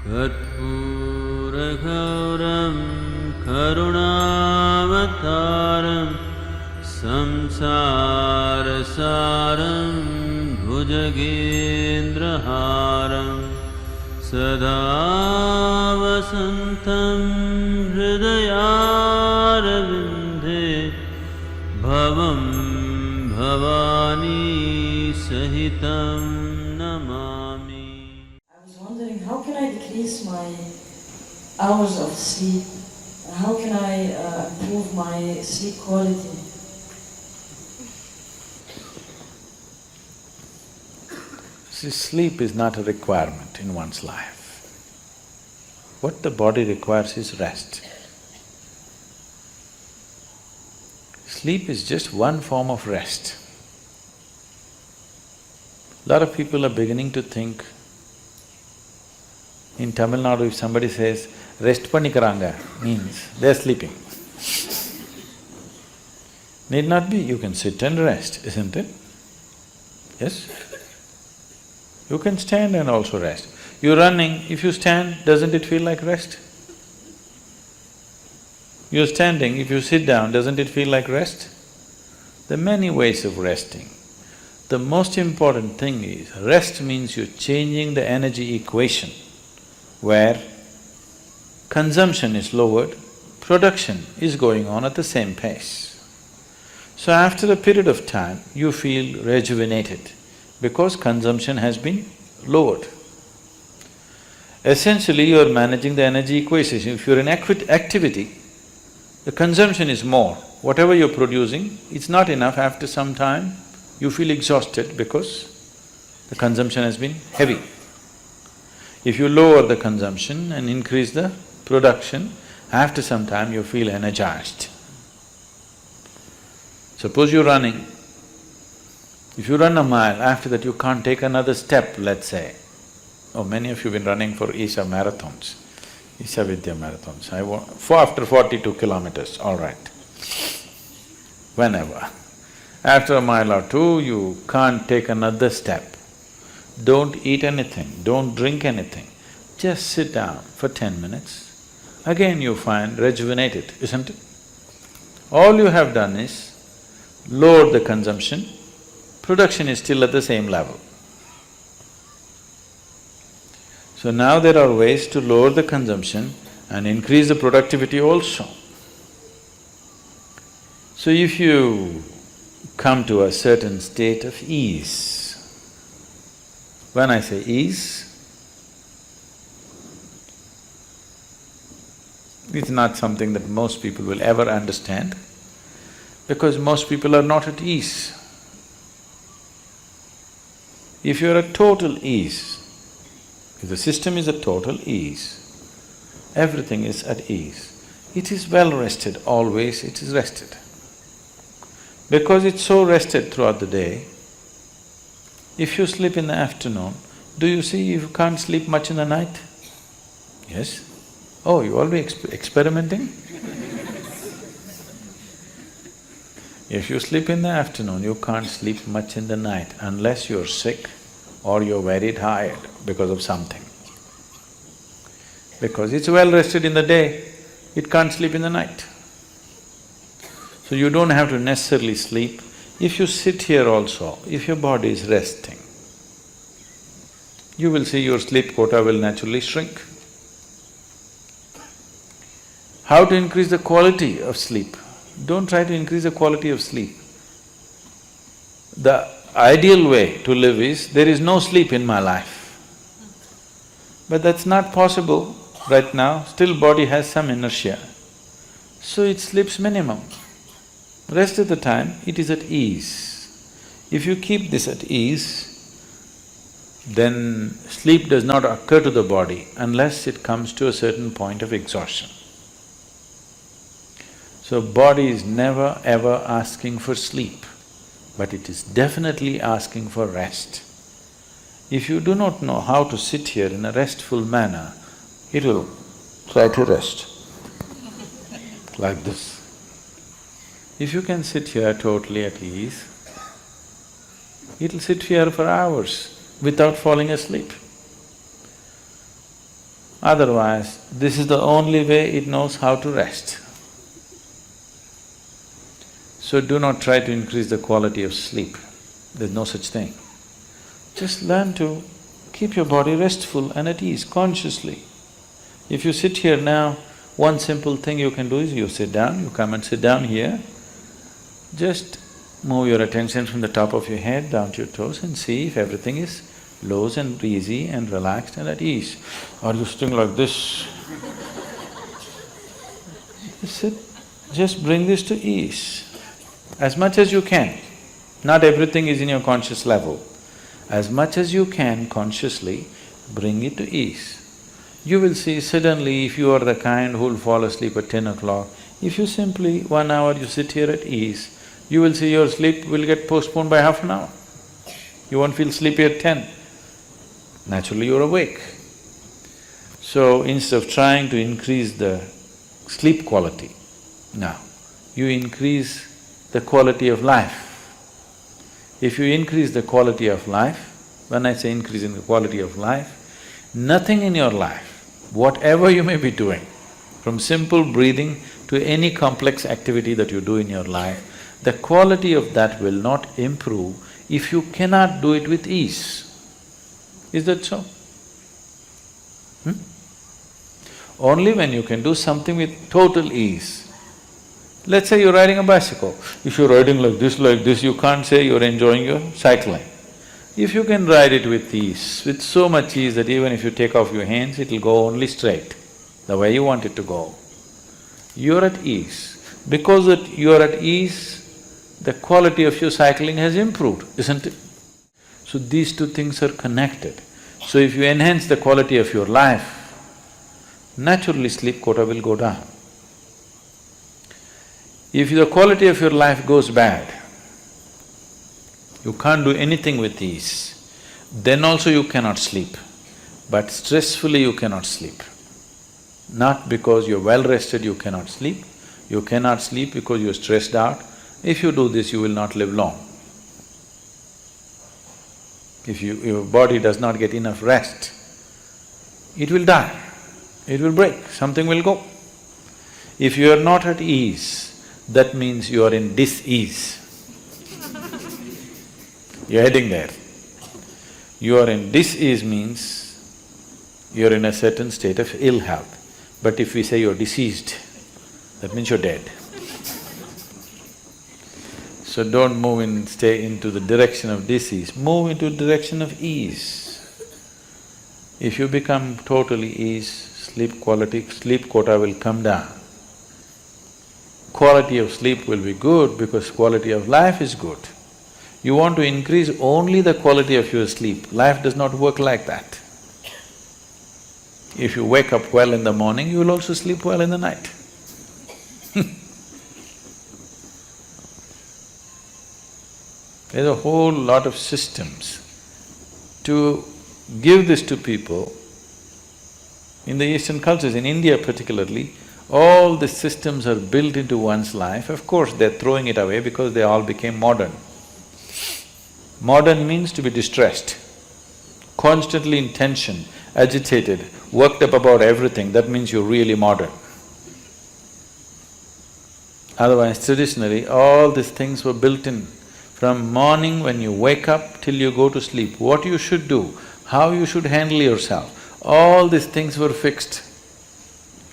कर्पूरगौरं करुणावतारं संसारसारं भुजगेन्द्रहारं सदा वसन्तं हृदयारविन्दे भवं भवानी सहितं Namami. I was wondering, how can I decrease my hours of sleep? How can I improve my sleep quality? See, sleep is not a requirement in one's life. What the body requires is rest. Sleep is just one form of rest. A lot of people are beginning to think, in Tamil Nadu if somebody says, rest pannikaranga, means they're sleeping. Need not be, you can sit and rest, isn't it? Yes? You can stand and also rest. You're running, if you stand, doesn't it feel like rest? You're standing, if you sit down, doesn't it feel like rest? There are many ways of resting. The most important thing is, rest means you're changing the energy equation where consumption is lowered, production is going on at the same pace. So after a period of time, you feel rejuvenated because consumption has been lowered. Essentially, you're managing the energy equation. If you're in activity, the consumption is more. Whatever you're producing, it's not enough. After some time, you feel exhausted because the consumption has been heavy. If you lower the consumption and increase the production, after some time you feel energized. Suppose you're running, if you run a mile, after that you can't take another step, let's say. Oh, many of you have been running for Isha marathons, Isha Vidya marathons. After 42 kilometers, all right. Whenever. After a mile or two, you can't take another step. Don't eat anything, don't drink anything, just sit down for 10 minutes. Again you find rejuvenated, isn't it? All you have done is lower the consumption, production is still at the same level. So now there are ways to lower the consumption and increase the productivity also. So if you come to a certain state of ease, when I say ease, it's not something that most people will ever understand, because most people are not at ease. If you're at total ease, if the system is at total ease, everything is at ease, it is well rested, always it is rested. Because it's so rested throughout the day, if you sleep in the afternoon, do you see you can't sleep much in the night? Yes? Oh, you all be experimenting? If you sleep in the afternoon, you can't sleep much in the night unless you're sick or you're very tired because of something. Because it's well rested in the day, it can't sleep in the night. So you don't have to necessarily sleep. If you sit here also, if your body is resting, you will see your sleep quota will naturally shrink. How to increase the quality of sleep? Don't try to increase the quality of sleep. The ideal way to live is, there is no sleep in my life. But that's not possible right now, still body has some inertia. So it sleeps minimum. Rest of the time, it is at ease. If you keep this at ease, then sleep does not occur to the body unless it comes to a certain point of exhaustion. So body is never ever asking for sleep, but it is definitely asking for rest. If you do not know how to sit here in a restful manner, it will try to rest like this. If you can sit here totally at ease, it'll sit here for hours without falling asleep. Otherwise, this is the only way it knows how to rest. So do not try to increase the quality of sleep, there's no such thing. Just learn to keep your body restful and at ease consciously. If you sit here now, one simple thing you can do is you sit down, you come and sit down here, just move your attention from the top of your head down to your toes and see if everything is loose and easy and relaxed and at ease. Are you sitting like this? Sit, just bring this to ease as much as you can. Not everything is in your conscious level. As much as you can consciously, bring it to ease. You will see suddenly if you are the kind who will fall asleep at 10 o'clock, if you simply 1 hour you sit here at ease, you will see your sleep will get postponed by half an hour. You won't feel sleepy at 10. Naturally you're awake. So instead of trying to increase the sleep quality, now you increase the quality of life. If you increase the quality of life, when I say increasing the quality of life, nothing in your life, whatever you may be doing, from simple breathing to any complex activity that you do in your life, the quality of that will not improve if you cannot do it with ease. Is that so? Only when you can do something with total ease. Let's say you're riding a bicycle. If you're riding like this, you can't say you're enjoying your cycling. If you can ride it with ease, with so much ease that even if you take off your hands, it'll go only straight, the way you want it to go. You're at ease. Because that you're at ease, the quality of your cycling has improved, isn't it? So these two things are connected. So if you enhance the quality of your life, naturally sleep quota will go down. If the quality of your life goes bad, you can't do anything with ease, then also you cannot sleep. But stressfully you cannot sleep. Not because you're well rested you cannot sleep because you're stressed out. If you do this, you will not live long. If your body does not get enough rest, it will die, it will break, something will go. If you are not at ease, that means you are in dis-ease. You're heading there. You are in dis-ease means you're in a certain state of ill health. But if we say you're diseased, that means you're dead. So don't move in… stay into the direction of disease, move into the direction of ease. If you become totally ease, sleep quota will come down. Quality of sleep will be good because quality of life is good. You want to increase only the quality of your sleep, life does not work like that. If you wake up well in the morning, you will also sleep well in the night. There's a whole lot of systems to give this to people. In the Eastern cultures, in India particularly, all the systems are built into one's life. Of course, they're throwing it away because they all became modern. Modern means to be distressed, constantly in tension, agitated, worked up about everything, that means you're really modern. Otherwise, traditionally, all these things were built in. From morning when you wake up till you go to sleep, what you should do, how you should handle yourself, all these things were fixed.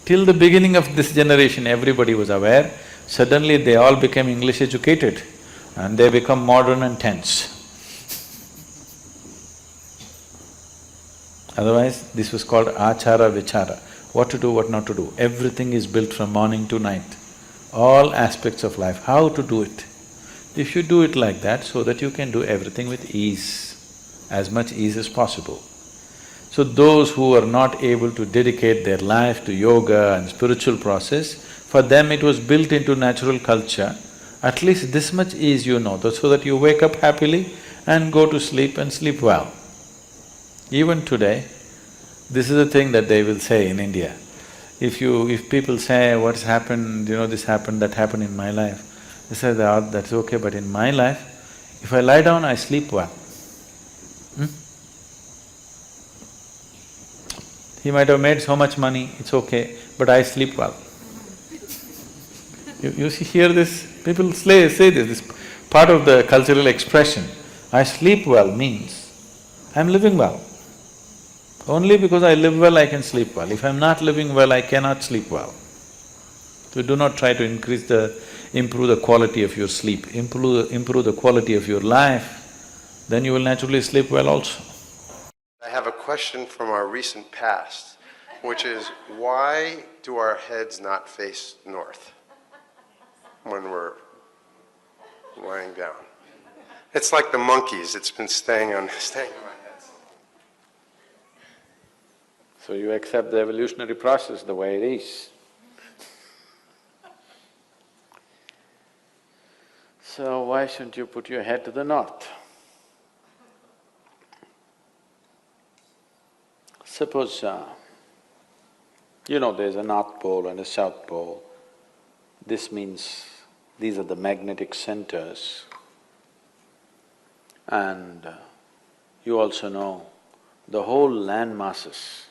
Till the beginning of this generation, everybody was aware, suddenly they all became English educated and they become modern and tense. Otherwise, this was called achara vichara, what to do, what not to do. Everything is built from morning to night, all aspects of life, how to do it. If you do it like that, so that you can do everything with ease, as much ease as possible. So those who are not able to dedicate their life to yoga and spiritual process, for them it was built into natural culture, at least this much ease you know, so that you wake up happily and go to sleep and sleep well. Even today, this is the thing that they will say in India. If people say, what's happened, this happened, that happened in my life, they say, that's okay, but in my life, if I lie down, I sleep well. He might have made so much money, it's okay, but I sleep well. You see, hear this, people say this part of the cultural expression. I sleep well means I'm living well. Only because I live well, I can sleep well. If I'm not living well, I cannot sleep well. So do not try to improve the quality of your sleep, improve the quality of your life, then you will naturally sleep well also. I have a question from our recent past, which is, why do our heads not face north when we're lying down? It's like the monkeys, it's been staying on my head. So you accept the evolutionary process the way it is. So why shouldn't you put your head to the north? Suppose, there's a North Pole and a South Pole. This means these are the magnetic centers. And you also know the whole land masses,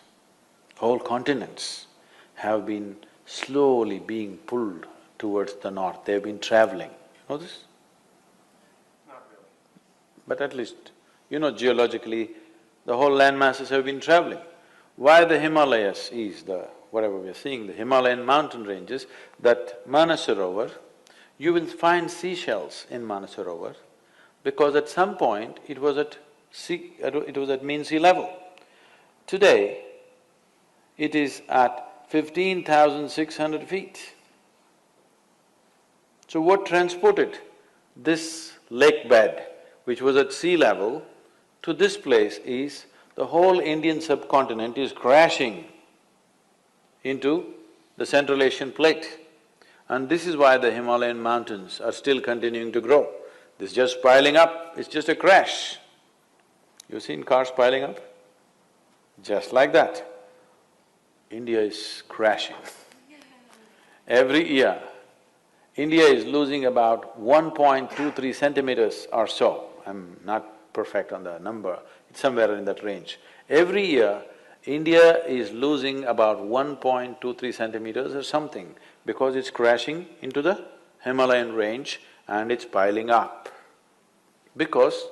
whole continents have been slowly being pulled towards the north. They've been traveling. You know this? Not really. But at least, geologically, the whole land masses have been traveling. Why the Himalayas is whatever we are seeing, the Himalayan mountain ranges, that Manasarovar, you will find seashells in Manasarovar because at some point it was at mean sea level. Today, it is at 15,600 feet. So what transported this lake bed, which was at sea level, to this place is the whole Indian subcontinent is crashing into the Central Asian plate. And this is why the Himalayan mountains are still continuing to grow. This is just piling up, it's just a crash. You've seen cars piling up? Just like that. India is crashing. Every year, India is losing about 1.23 centimeters or so. I'm not perfect on the number, it's somewhere in that range. Every year, India is losing about 1.23 centimeters or something because it's crashing into the Himalayan range and it's piling up. Because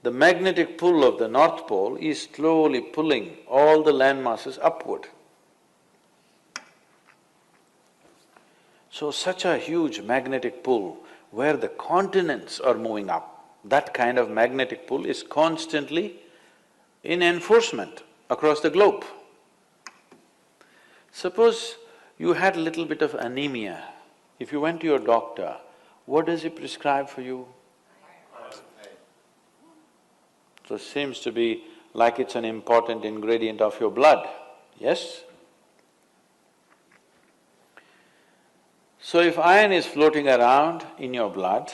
the magnetic pull of the North Pole is slowly pulling all the land masses upward. So such a huge magnetic pull where the continents are moving up, that kind of magnetic pull is constantly in enforcement across the globe. Suppose you had a little bit of anemia. If you went to your doctor, what does he prescribe for you? So it seems to be like it's an important ingredient of your blood, yes? So if iron is floating around in your blood,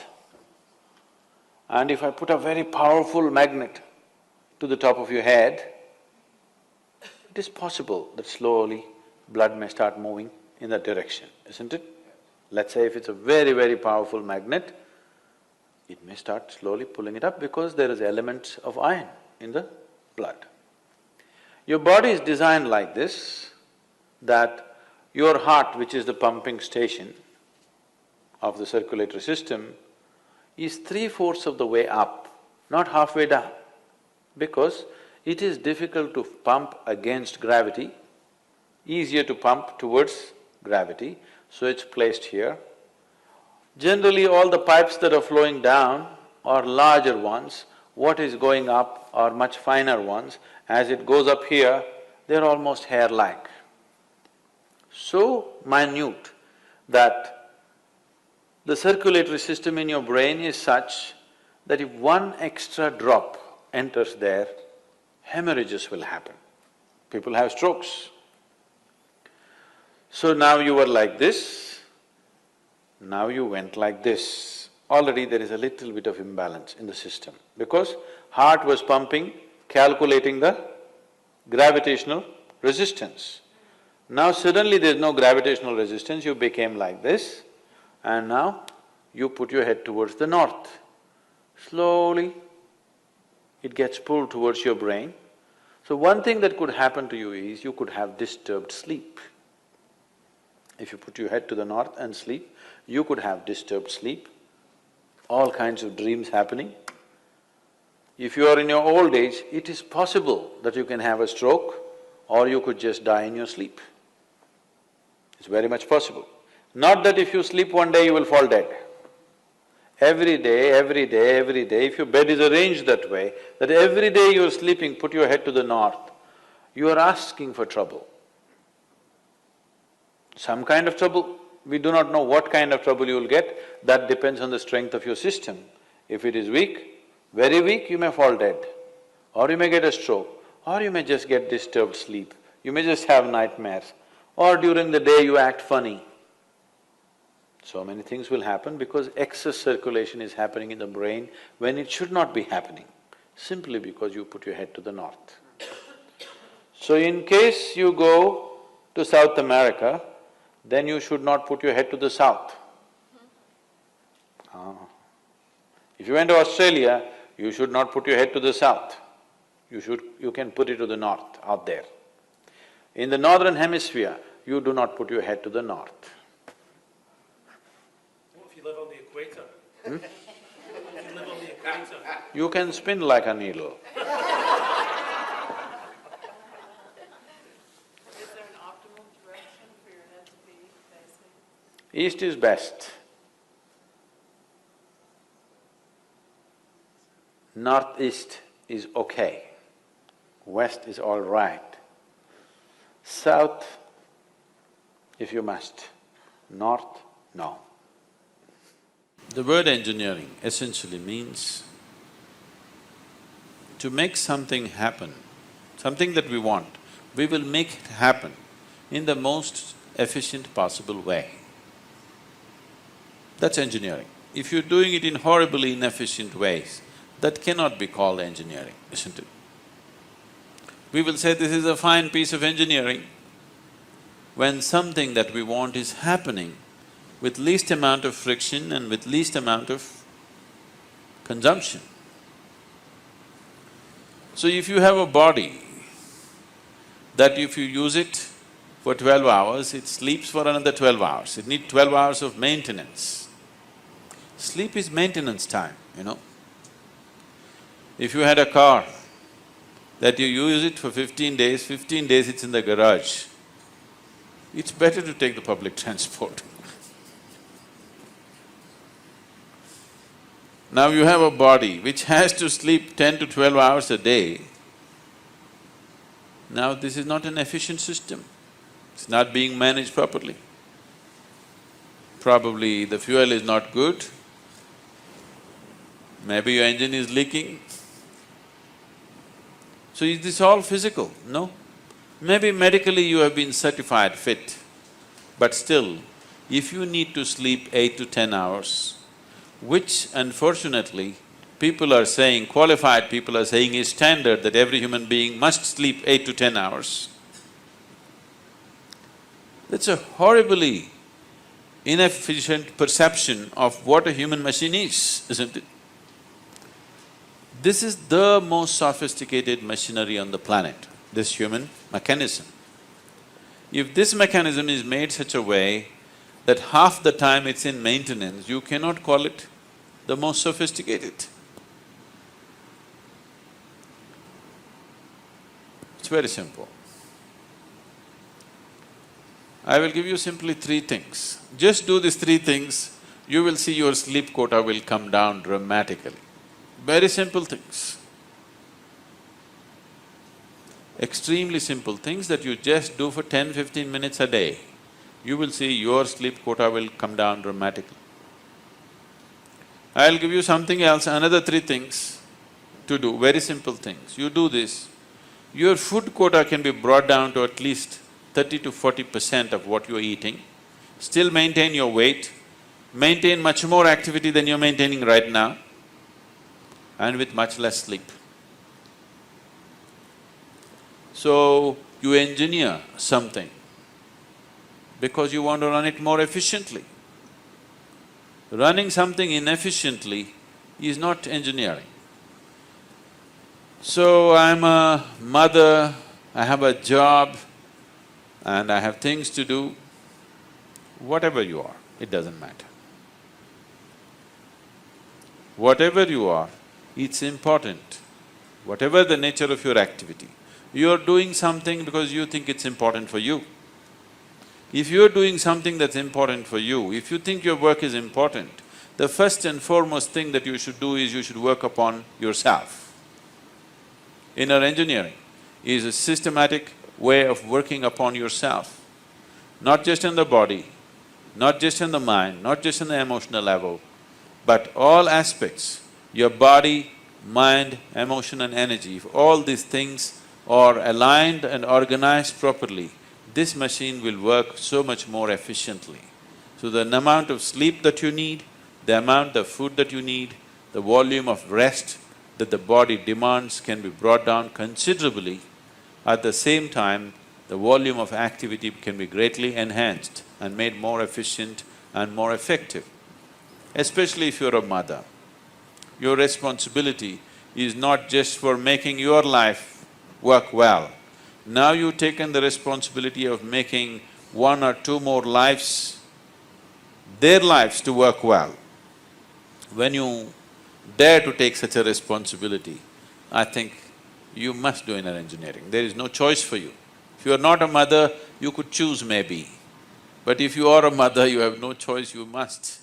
and if I put a very powerful magnet to the top of your head, it is possible that slowly blood may start moving in that direction, isn't it? Let's say if it's a very, very powerful magnet, it may start slowly pulling it up because there is elements of iron in the blood. Your body is designed like this, that your heart, which is the pumping station of the circulatory system, is 3/4 of the way up, not halfway down, because it is difficult to pump against gravity, easier to pump towards gravity, so it's placed here. Generally, all the pipes that are flowing down are larger ones, what is going up are much finer ones. As it goes up here, they're almost hair-like. So minute that the circulatory system in your brain is such that if one extra drop enters there, hemorrhages will happen. People have strokes. So now you were like this, now you went like this. Already there is a little bit of imbalance in the system because heart was pumping, calculating the gravitational resistance. Now suddenly there's no gravitational resistance, you became like this, and now you put your head towards the north. Slowly, it gets pulled towards your brain. So one thing that could happen to you is you could have disturbed sleep. If you put your head to the north and sleep, you could have disturbed sleep, all kinds of dreams happening. If you are in your old age, it is possible that you can have a stroke or you could just die in your sleep. It's very much possible. Not that if you sleep one day you will fall dead. Every day, if your bed is arranged that way, that every day you are sleeping, put your head to the north, you are asking for trouble. Some kind of trouble, we do not know what kind of trouble you will get, that depends on the strength of your system. If it is weak, very weak, you may fall dead, or you may get a stroke, or you may just get disturbed sleep, you may just have nightmares, or during the day you act funny. So many things will happen because excess circulation is happening in the brain when it should not be happening, simply because you put your head to the north. So in case you go to South America, then you should not put your head to the south. If you went to Australia, you should not put your head to the south. You can put it to the north, out there. In the northern hemisphere, you do not put your head to the north. What if you live on the equator? If you live on the equator? You can spin like a needle. Is there an optimal direction for your head to be facing? East is best. Northeast is okay. West is all right. South, if you must. North, no. The word engineering essentially means to make something happen, something that we want, we will make it happen in the most efficient possible way. That's engineering. If you're doing it in horribly inefficient ways, that cannot be called engineering, isn't it? We will say this is a fine piece of engineering when something that we want is happening with least amount of friction and with least amount of consumption. So if you have a body that if you use it for 12 hours, it sleeps for another 12 hours, it needs 12 hours of maintenance. Sleep is maintenance time, you know. If you had a car that you use it for 15 days it's in the garage, it's better to take the public transport. Now you have a body which has to sleep 10 to 12 hours a day. Now this is not an efficient system, it's not being managed properly. Probably the fuel is not good, maybe your engine is leaking. So is this all physical? No. Maybe medically you have been certified fit, but still, if you need to sleep 8 to 10 hours, which unfortunately people are saying, qualified people are saying is standard that every human being must sleep 8 to 10 hours. That's a horribly inefficient perception of what a human machine is, isn't it? This is the most sophisticated machinery on the planet, this human mechanism. If this mechanism is made such a way that half the time it's in maintenance, you cannot call it the most sophisticated. It's very simple. I will give you simply 3 things. Just do these 3 things, you will see your sleep quota will come down dramatically. Very simple things. Extremely simple things that you just do for 10-15 minutes a day, you will see your sleep quota will come down dramatically. I'll give you something else, another 3 things to do, very simple things. You do this, your food quota can be brought down to at least 30 to 40% of what you're eating, still maintain your weight, maintain much more activity than you're maintaining right now, and with much less sleep. So, you engineer something because you want to run it more efficiently. Running something inefficiently is not engineering. So I'm a mother, I have a job, and I have things to do. Whatever you are, it doesn't matter. Whatever you are, it's important. Whatever the nature of your activity, you're doing something because you think it's important for you. If you're doing something that's important for you, if you think your work is important, the first and foremost thing that you should do is you should work upon yourself. Inner engineering is a systematic way of working upon yourself, not just in the body, not just in the mind, not just in the emotional level, but all aspects, your body, mind, emotion and energy, if all these things are aligned and organized properly, this machine will work so much more efficiently. So the amount of sleep that you need, the amount of food that you need, the volume of rest that the body demands can be brought down considerably. At the same time, the volume of activity can be greatly enhanced and made more efficient and more effective. Especially if you're a mother, your responsibility is not just for making your life work well. Now you've taken the responsibility of making one or two more lives, their lives to work well. When you dare to take such a responsibility, I think you must do inner engineering. There is no choice for you. If you are not a mother, you could choose maybe. But if you are a mother, you have no choice, you must.